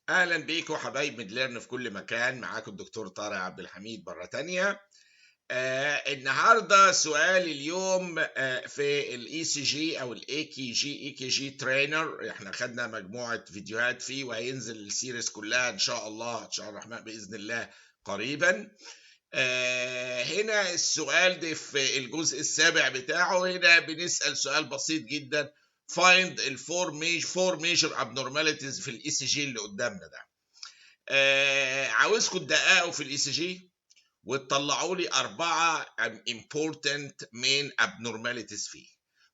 اهلا بيكم حبايب ميدليرن في كل مكان. معاكم الدكتور طارق عبد الحميد مره تانية. النهارده سؤال اليوم في الاي سي جي او الاي كي جي ترينر. احنا خدنا مجموعه فيديوهات فيه وهينزل السيريز كلها ان شاء الله ان شاء الرحمن باذن الله قريبا. هنا السؤال ده في الجزء السابع بتاعه. هنا بنسأل سؤال بسيط جدا: find الفور major abnormalities في الاي سي جي اللي قدامنا ده. عاوزكم تدققوا في الاي سي جي وتطلعوا لي 4 important main abnormalities فيه،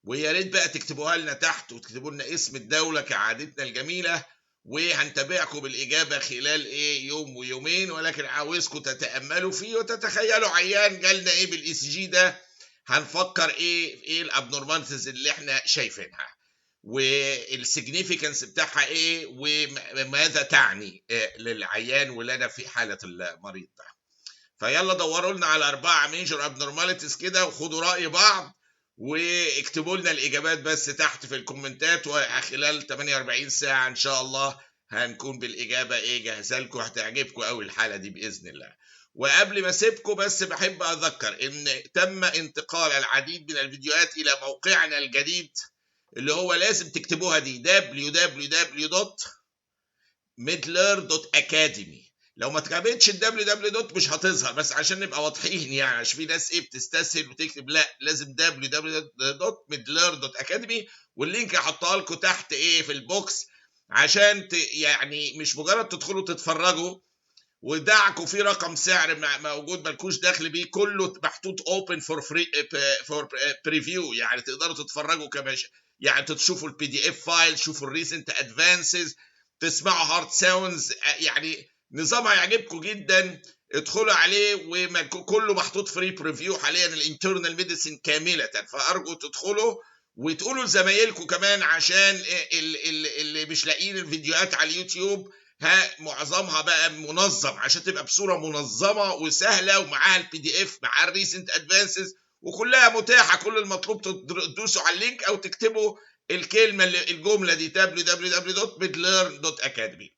ويا ريت بقى تكتبوها لنا تحت وتكتبوا لنا اسم الدولة كعادتنا الجميلة، وهنتابعكم بالإجابة خلال يوم ويومين، ولكن عاوزكم تتأملوا فيه وتتخيلوا عيان جالنا بالاي سي جي ده، هنفكر ايه الابنورماليتيز اللي احنا شايفينها والسيجنيفيكانس بتاعها ايه وماذا تعني للعيان ولنا في حالة المريض ده. فيلا دوروا لنا على 4 ميجر ابنورماليتيز كده وخدوا رأي بعض واكتبوا لنا الإجابات بس تحت في الكومنتات، وخلال 48 ساعة إن شاء الله هنكون بالإجابة جاهزة لكم. هتعجبكم قوي الحالة دي بإذن الله. وقبل ما اسيبكم بس بحب أذكر إن تم انتقال العديد من الفيديوهات إلى موقعنا الجديد اللي هو لازم تكتبوها دي www.midler.academy. لو ما اتكتبتش الدبليو دوت مش هتظهر، بس عشان نبقى واضحين يعني، عشان في ناس بتستسهل وتكتب، لا لازم www.midler.academy، واللينك هحطها لكم تحت في البوكس عشان يعني مش مجرد تدخلوا تتفرجوا ودعكوا في رقم سعر موجود مالكوش دخل بيه، كله محطوط اوبن فور فري فور بريفيو، يعني تقدروا تتفرجوا يعني تشوفوا البي دي اف فايل، تشوفوا الريسنت ادفانسز، تسمعوا هارد ساوندز، يعني نظام هيعجبكم جدا. ادخلوا عليه وكله محطوط فري بريفيو حاليا، الانترنال ميديسن كامله، فارجو تدخلوا وتقولوا لزمايلكم كمان، عشان اللي مش لاقيين الفيديوهات على اليوتيوب معظمها بقى منظم عشان تبقى بصوره منظمه وسهله، ومعاها البي دي اف مع الريسنت ادفانسز وكلها متاحه. كل المطلوب تدوسوا على اللينك او تكتبوا الجمله دي www.midlearn.academy.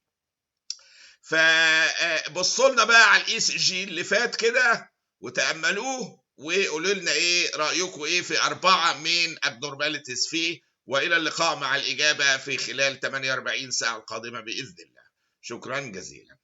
فبصوا لنا بقى على الاي سي جي اللي فات كده وتاملوه وقولوا لنا رايكم في 4 مين ابنورماليتيز فيه، والى اللقاء مع الاجابه في خلال 48 ساعه القادمه باذن الله. شكرا جزيلا.